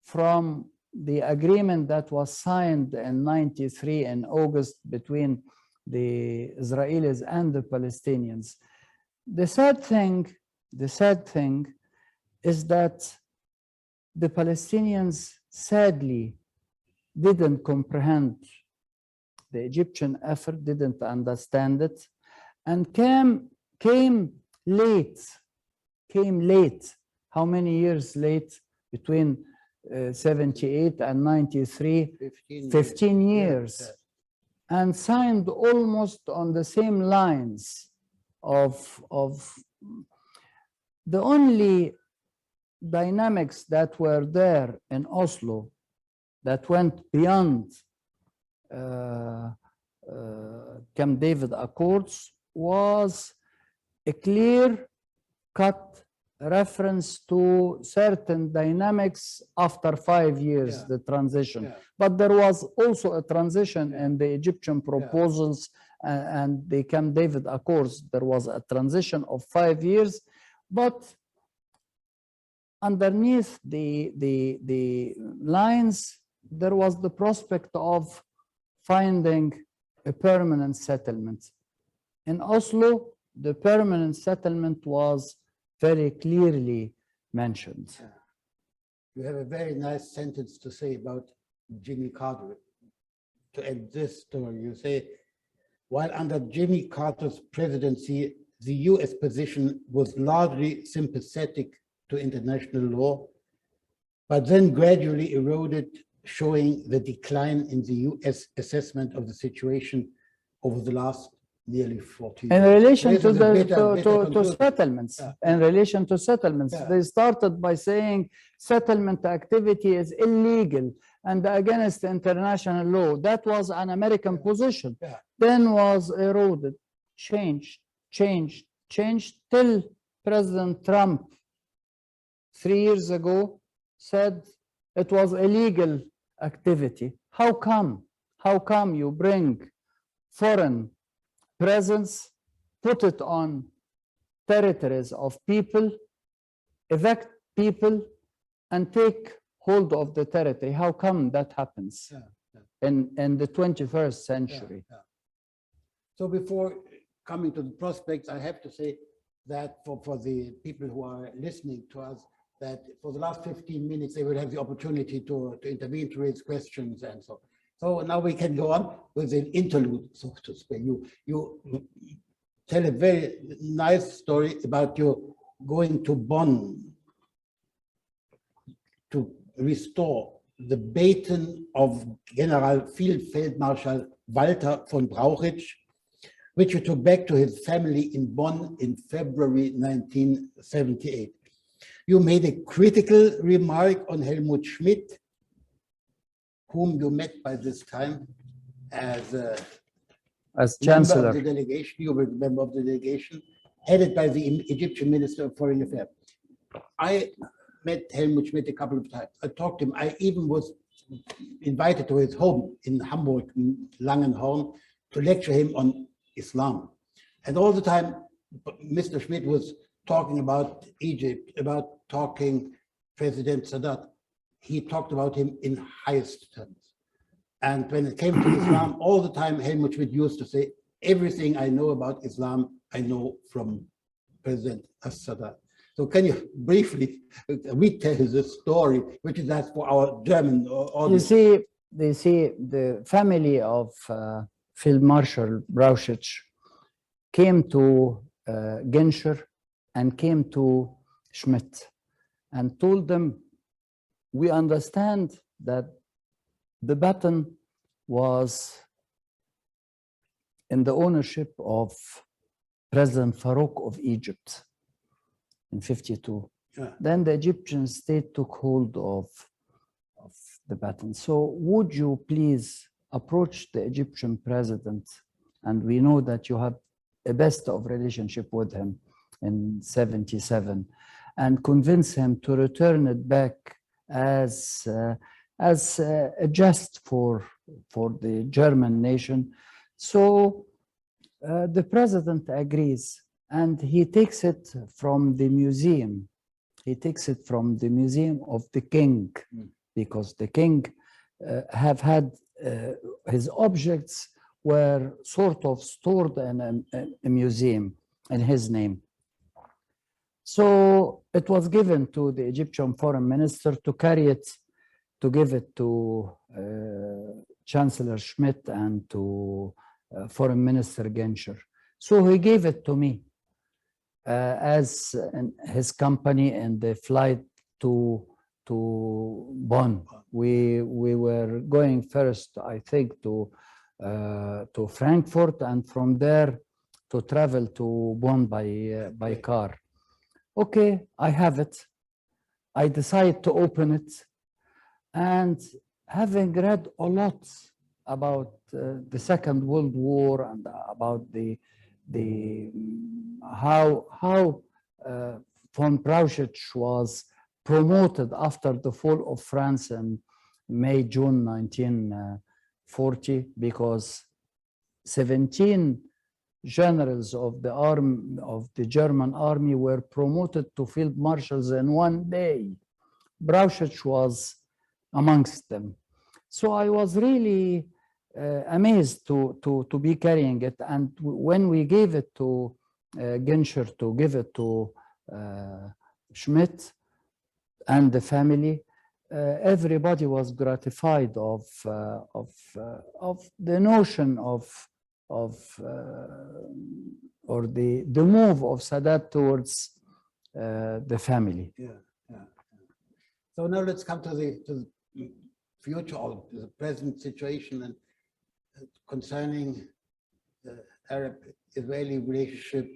Speaker 2: from the agreement that was signed in '93 in August between the Israelis and the Palestinians. The sad thing is that the Palestinians sadly didn't comprehend the Egyptian effort, didn't understand it, and came late. How many years late? Between 78 and 93, 15 years.
Speaker 1: Yes.
Speaker 2: And signed almost on the same lines of the only dynamics that were there in Oslo that went beyond Camp David Accords was a clear-cut reference to certain dynamics after 5 years, the transition. But there was also a transition in the Egyptian proposals and the Camp David Accords. There was a transition of 5 years, but underneath the lines, there was the prospect of finding a permanent settlement. In Oslo, the permanent settlement was very clearly mentioned.
Speaker 1: You have a very nice sentence to say about Jimmy Carter. To end this story, you say, while under Jimmy Carter's presidency, the US position was largely sympathetic to international law, but then gradually eroded, showing the decline in the US assessment of the situation over the last nearly 40 years.
Speaker 2: In relation to settlements, in relation to settlements, they started by saying settlement activity is illegal and against international law. That was an American position. Then was eroded, changed till President Trump 3 years ago said it was illegal activity. How come? How come you bring foreign presence, put it on territories of people, evict people, and take hold of the territory? How come that happens in the 21st century?
Speaker 1: So before coming to the prospects, I have to say that for the people who are listening to us, that for the last 15 minutes, they will have the opportunity to intervene, to raise questions and so on. So now we can go on with an interlude, so to speak. You tell a very nice story about you going to Bonn to restore the baton of General Field Feldmarschall Walter von Brauchitsch, which you took back to his family in Bonn in February 1978. You made a critical remark on Helmut Schmidt, whom you met by this time as a
Speaker 2: As
Speaker 1: member of
Speaker 2: chancellor.
Speaker 1: the delegation. You were a member of the delegation, headed by the Egyptian Minister of Foreign Affairs. I met Helmut Schmidt a couple of times. I talked to him. I even was invited to his home in Hamburg, in Langenhorn, to lecture him on Islam. And all the time, Mr. Schmidt was talking about Egypt, about talking President Sadat. He talked about him in highest terms. And when it came to Islam, all the time Helmut Schmidt used to say, everything I know about Islam, I know from President Sadat. So can you briefly retell the story, which is that for our German audience?
Speaker 2: You see, the family of Field Marshal Brauchitsch came to Genscher and came to Schmidt and told them, we understand that the baton was in the ownership of President Farouk of Egypt in 52.
Speaker 1: Yeah.
Speaker 2: Then the Egyptian state took hold of the baton. So would you please approach the Egyptian president, and we know that you have a best of relationship with him in 77, and convince him to return it back as a jest for the German nation. So the president agrees, and he takes it from the museum. He takes it from the museum of the king, because the king have had his objects were sort of stored in a museum in his name. So it was given to the Egyptian foreign minister to carry it, to give it to Chancellor Schmidt and to Foreign Minister Genscher. So he gave it to me as in his company in the flight to Bonn. We were going first, I think, to Frankfurt, and from there to travel to Bonn by car. Okay, I have it. I decide to open it, and having read a lot about the Second World War and about how von Brauchitsch was promoted after the fall of France in June 1940, because 17 generals of the army of the German army were promoted to field marshals in one day. Brauchitsch was amongst them. So I was really amazed to be carrying it. And when we gave it to Genscher to give it to Schmidt and the family, everybody was gratified of the notion or the move of Sadat towards the family.
Speaker 1: Yeah. So now let's come to the future or the present situation and concerning the Arab-Israeli relationship,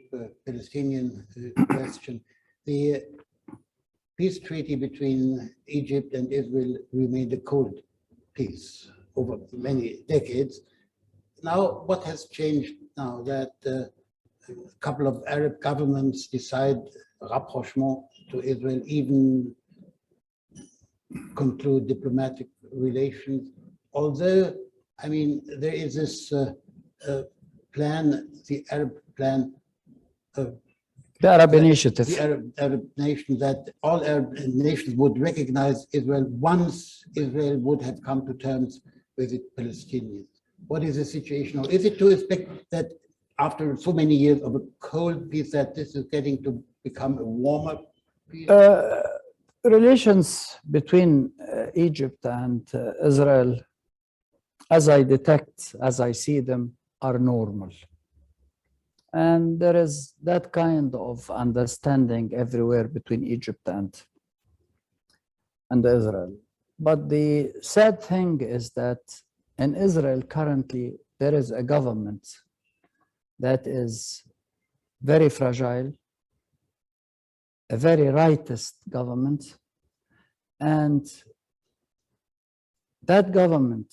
Speaker 1: Palestinian question. The peace treaty between Egypt and Israel remained a cold peace over many decades. Now, what has changed now that a couple of Arab governments decide rapprochement to Israel, even conclude diplomatic relations? Although, I mean, there is this plan, the Arab plan,
Speaker 2: the Arab Initiative.
Speaker 1: The Arab nation, that all Arab nations would recognize Israel once Israel would have come to terms with the Palestinians. What is the situation now? Is it to expect that after so many years of a cold peace that this is getting to become a warmer peace?
Speaker 2: Relations between Egypt and Israel, as I detect, as I see them, are normal. And there is that kind of understanding everywhere between Egypt and Israel. But the sad thing is that in Israel currently, there is a government that is very fragile, a very rightist government, and that government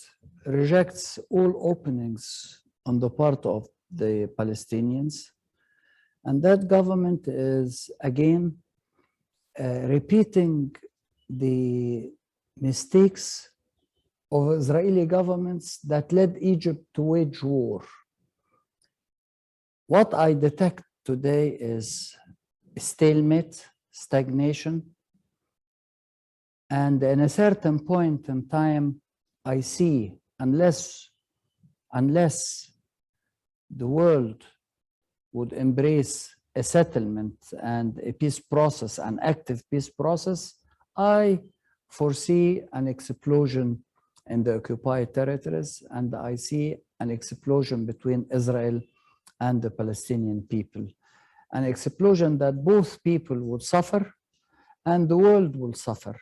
Speaker 2: rejects all openings on the part of the Palestinians. And that government is again repeating the mistakes of Israeli governments that led Egypt to wage war. What I detect today is stalemate, stagnation, and in a certain point in time, I see, unless the world would embrace a settlement and a peace process, an active peace process, I foresee an explosion in the occupied territories, and I see an explosion between Israel and the Palestinian people. An explosion that both people would suffer and the world will suffer.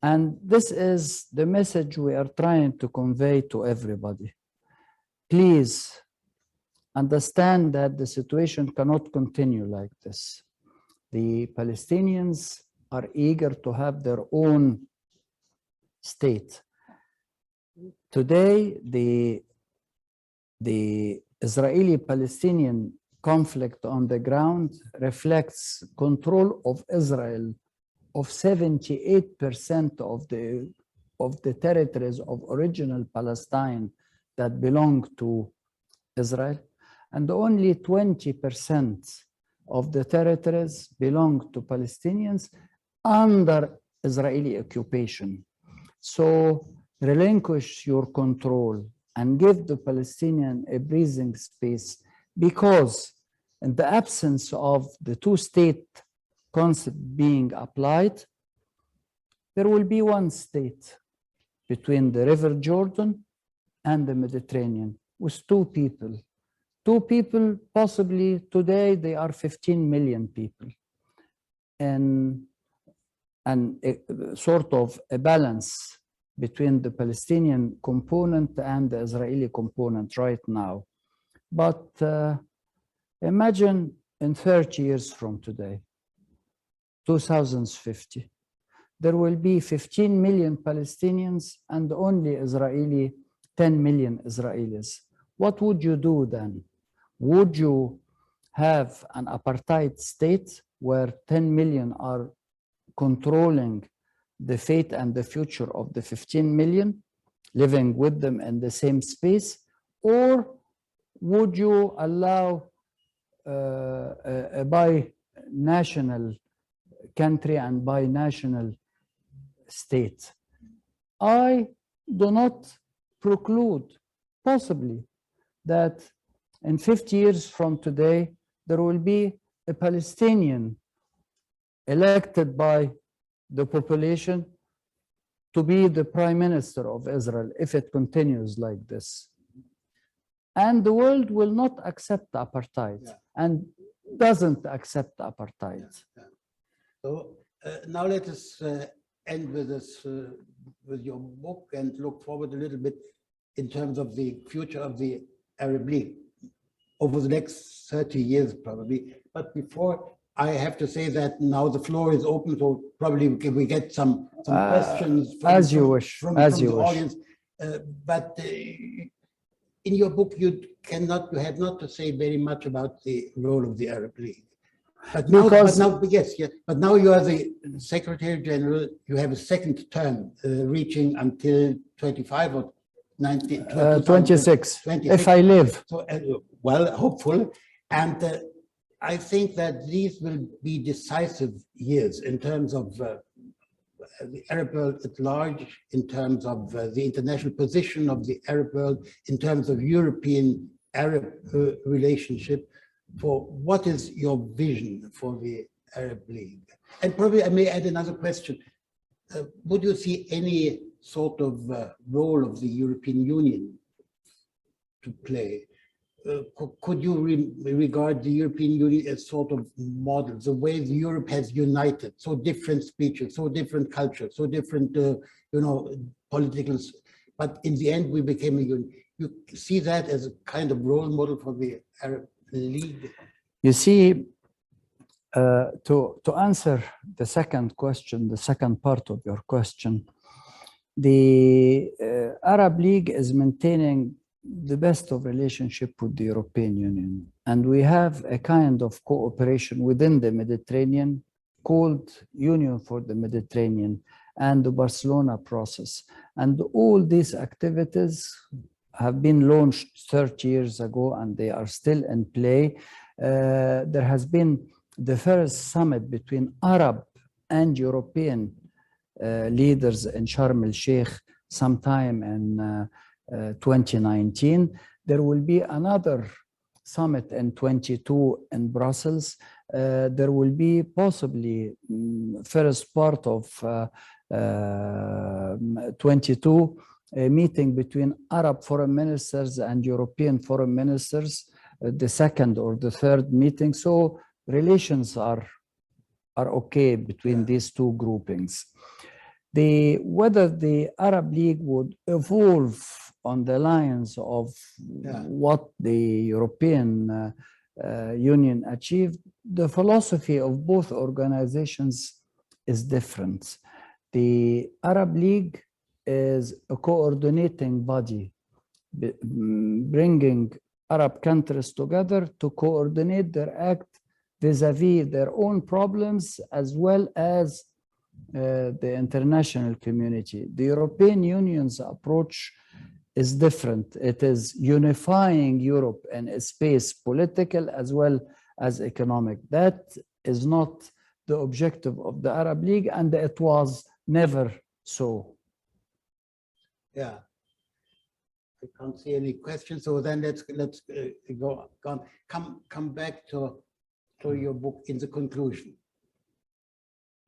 Speaker 2: And this is the message we are trying to convey to everybody. Please understand that the situation cannot continue like this. The Palestinians are eager to have their own state. Today, the Israeli-Palestinian conflict on the ground reflects control of Israel of 78% of the territories of original Palestine that belong to Israel, and only 20% of the territories belong to Palestinians under Israeli occupation. So relinquish your control and give the Palestinian a breathing space, because in the absence of the two-state concept being applied, there will be one state between the River Jordan and the Mediterranean with two people. Two people, possibly today they are 15 million people. And a sort of a balance between the Palestinian component and the Israeli component right now. But imagine in 30 years from today, 2050, there will be 15 million Palestinians and only 10 million Israelis. What would you do then? Would you have an apartheid state where 10 million are controlling the fate and the future of the 15 million, living with them in the same space? Or would you allow a bi-national country and bi-national state? I do not preclude possibly that in 50 years from today, there will be a Palestinian elected by the population to be the prime minister of Israel if it continues like this. And the world will not accept apartheid and doesn't accept apartheid.
Speaker 1: So now let us end with this, with your book, and look forward a little bit in terms of the future of the Arab League over the next 30 years probably. But before, I have to say that now the floor is open, so probably we get some questions from the audience. But in your book, you have not to say very much about the role of the Arab League. But now you are the Secretary General. You have a second term reaching until 25 or
Speaker 2: 26, if I live.
Speaker 1: So, well, hopeful. And I think that these will be decisive years in terms of the Arab world at large, in terms of the international position of the Arab world, in terms of European-Arab relationship. For what is your vision for the Arab League? And probably I may add another question. Would you see any sort of role of the European Union to play? Could you regard the European Union as sort of model, the way Europe has united, so different speeches, so different cultures, so different, political, but in the end we became a union. You see that as a kind of role model for the Arab League?
Speaker 2: You see, to answer the second question, the second part of your question, the Arab League is maintaining the best of relationship with the European Union. And we have a kind of cooperation within the Mediterranean called Union for the Mediterranean and the Barcelona process. And all these activities have been launched 30 years ago and they are still in play. There has been the first summit between Arab and European leaders in Sharm el-Sheikh sometime in 2019. There will be another summit in 22 in Brussels. There will be possibly first part of 22 a meeting between Arab foreign ministers and European foreign ministers, the second or the third meeting. So relations are okay between these two groupings. Whether the Arab League would evolve on the lines of what the European Union achieved, the philosophy of both organizations is different. The Arab League is a coordinating body, bringing Arab countries together to coordinate their act vis-a-vis their own problems as well as the international community. The European Union's approach is different. It is unifying Europe in a space political as well as economic. That is not the objective of the Arab League, and it was never so.
Speaker 1: Yeah, I can't see any questions. So then let's go on. Come back to your book in the conclusion.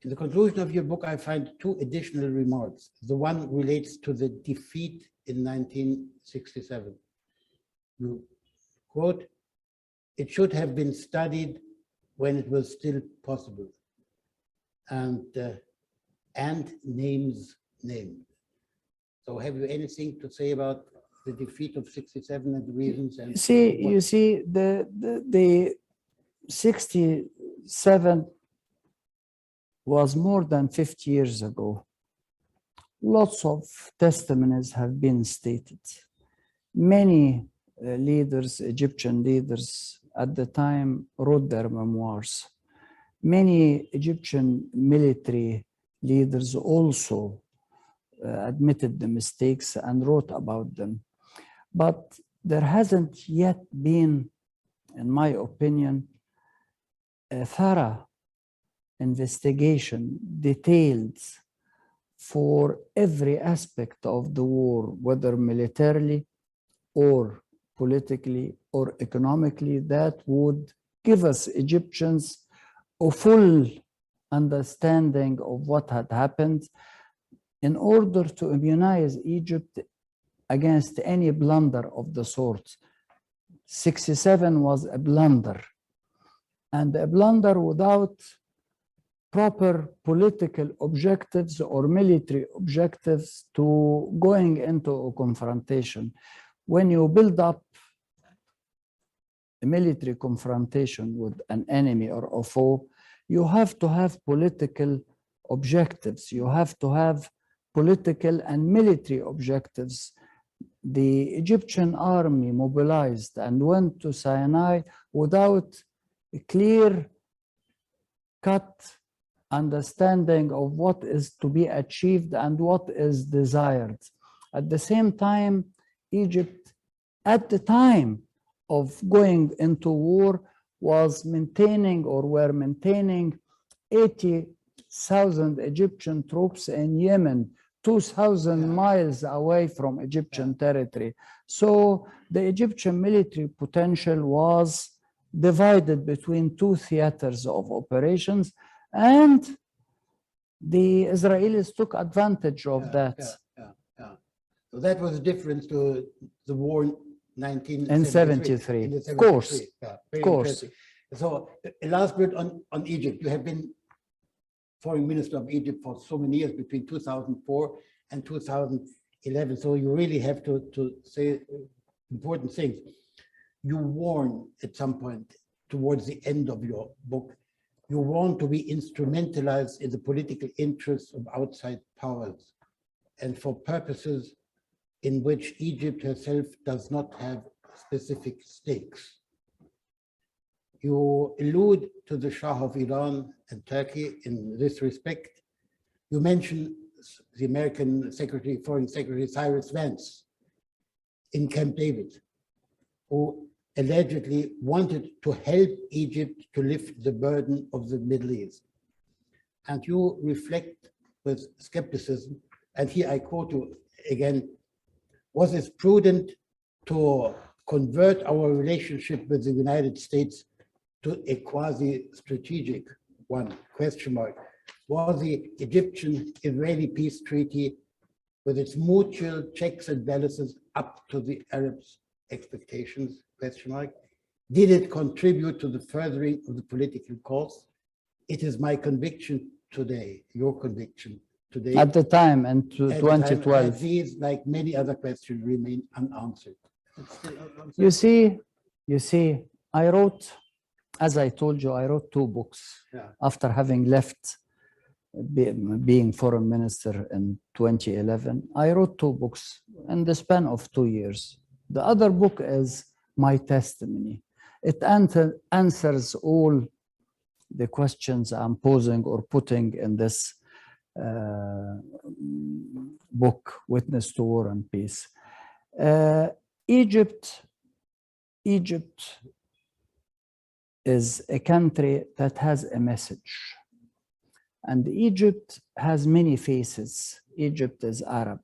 Speaker 1: In the conclusion of your book, I find two additional remarks. The one relates to the defeat in 1967. You quote, "It should have been studied when it was still possible," and names named. So have you anything to say about the defeat of 67 and the reasons? And
Speaker 2: you see, the 67 was more than 50 years ago. Lots of testimonies have been stated. Many leaders, Egyptian leaders at the time, wrote their memoirs. Many Egyptian military leaders also admitted the mistakes and wrote about them. But there hasn't yet been, in my opinion, a thorough investigation, detailed for every aspect of the war, whether militarily or politically or economically, that would give us Egyptians a full understanding of what had happened in order to immunize Egypt against any blunder of the sort. 67 was a blunder, and a blunder without proper political objectives or military objectives to going into a confrontation. When you build up a military confrontation with an enemy or a foe, you have to have political objectives. You have to have political and military objectives. The Egyptian army mobilized and went to Sinai without a clear-cut understanding of what is to be achieved and what is desired. At the same time, Egypt, at the time of going into war, was maintaining or were maintaining 80,000 Egyptian troops in Yemen, 2,000 miles away from Egyptian territory. So the Egyptian military potential was divided between two theaters of operations, and the Israelis took advantage of that.
Speaker 1: So that was different to the war in 1973.
Speaker 2: Of course,
Speaker 1: of course. So a last word on Egypt. You have been foreign minister of Egypt for so many years, between 2004 and 2011. So you really have to say important things. You warn at some point towards the end of your book, you want to be instrumentalized in the political interests of outside powers. and for purposes in which Egypt herself does not have specific stakes. You allude to the Shah of Iran and Turkey in this respect. You mention the American Foreign Secretary Cyrus Vance in Camp David, who allegedly wanted to help Egypt to lift the burden of the Middle East. And you reflect with skepticism, and here I quote you again, was it prudent to convert our relationship with the United States to a quasi-strategic one, question mark? Was the Egyptian-Israeli peace treaty with its mutual checks and balances up to the Arabs' expectations, question mark? Did it contribute to the furthering of the political cause? It is my conviction today, your conviction today.
Speaker 2: At the time, in
Speaker 1: at the time,
Speaker 2: 2012.
Speaker 1: that these, like many other questions, remain unanswered.
Speaker 2: You see, I wrote, as I told you, I wrote 2 books after having left being foreign minister in 2011. I wrote 2 books in the span of 2 years. The other book is my testimony. It answers all the questions I'm posing or putting in this book, Witness to War and Peace. Egypt is a country that has a message. And Egypt has many faces. Egypt is Arab,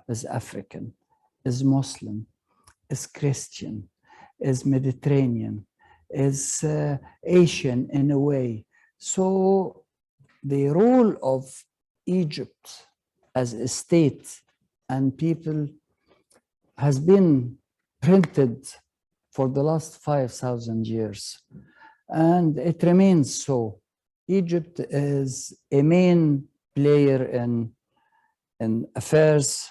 Speaker 2: is African, is Muslim, is Christian, is Mediterranean, is Asian in a way. So the role of Egypt as a state and people has been printed for the last 5,000 years. And it remains so. Egypt is a main player in affairs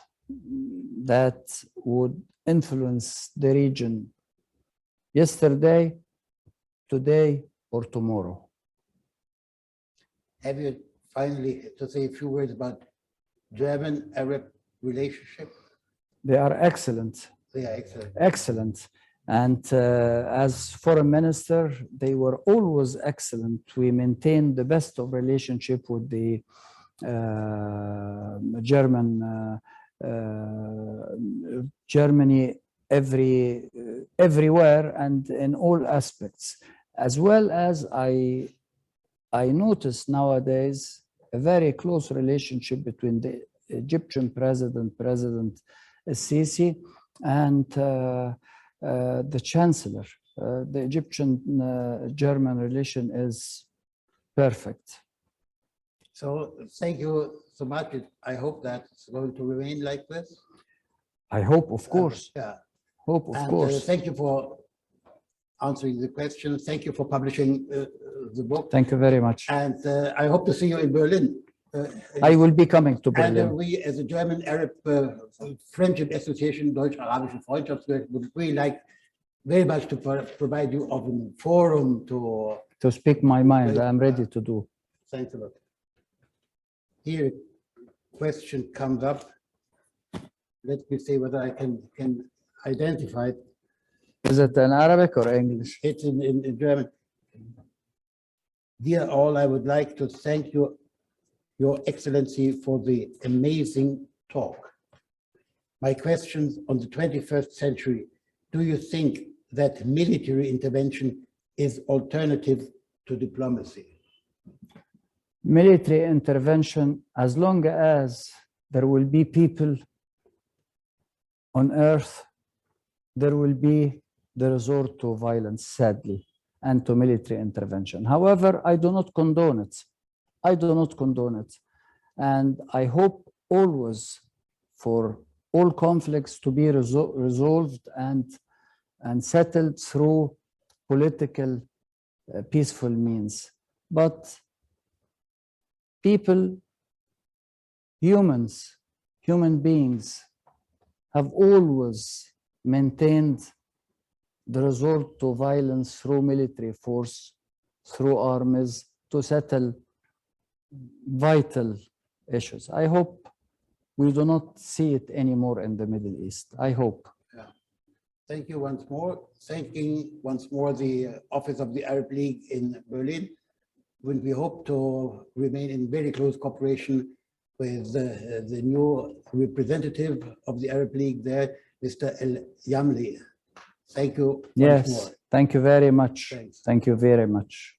Speaker 2: that would influence the region yesterday, today, or tomorrow.
Speaker 1: Have you finally to say a few words about German-Arab relationship?
Speaker 2: They are excellent.
Speaker 1: They are excellent.
Speaker 2: Excellent. And as foreign minister, they were always excellent. We maintained the best of relationship with the Germany everywhere and in all aspects. As well as I notice nowadays a very close relationship between the Egyptian President Sisi, and the Chancellor. The Egyptian-German relation is perfect.
Speaker 1: So thank you so much. I hope that's going to remain like this.
Speaker 2: I hope, of course. Hope, of course.
Speaker 1: Thank you for answering the question. Thank you for publishing the book.
Speaker 2: Thank you very much.
Speaker 1: And I hope to see you in Berlin.
Speaker 2: I will be coming to Berlin.
Speaker 1: And we, as a German-Arab Friendship Association, Deutsch-Arabische Freundschaftswerk, would really like very much to provide you of a forum to
Speaker 2: speak my mind. I'm ready to do.
Speaker 1: Thanks a lot. Here, a question comes up. Let me see whether I can identify it.
Speaker 2: Is it in Arabic or English?
Speaker 1: It's in German. Dear all, I would like to thank you, Your Excellency, for the amazing talk. My questions on the 21st century: do you think that military intervention is alternative to diplomacy?
Speaker 2: Military intervention, as long as there will be people on earth, there will be the resort to violence, sadly, and to military intervention. However, I do not condone it. I do not condone it. And I hope always for all conflicts to be resolved and settled through political, peaceful means. But people, human beings, have always maintained the resort to violence through military force, through armies, to settle vital issues. I hope we do not see it anymore in the Middle East. I hope.
Speaker 1: Thank you once more. Thanking once more the Office of the Arab League in Berlin, when we hope to remain in very close cooperation with the new representative of the Arab League there, Mr. El Yamli. Thank you once more.
Speaker 2: Yes, thank you very much.
Speaker 1: Thanks.
Speaker 2: Thank you very much.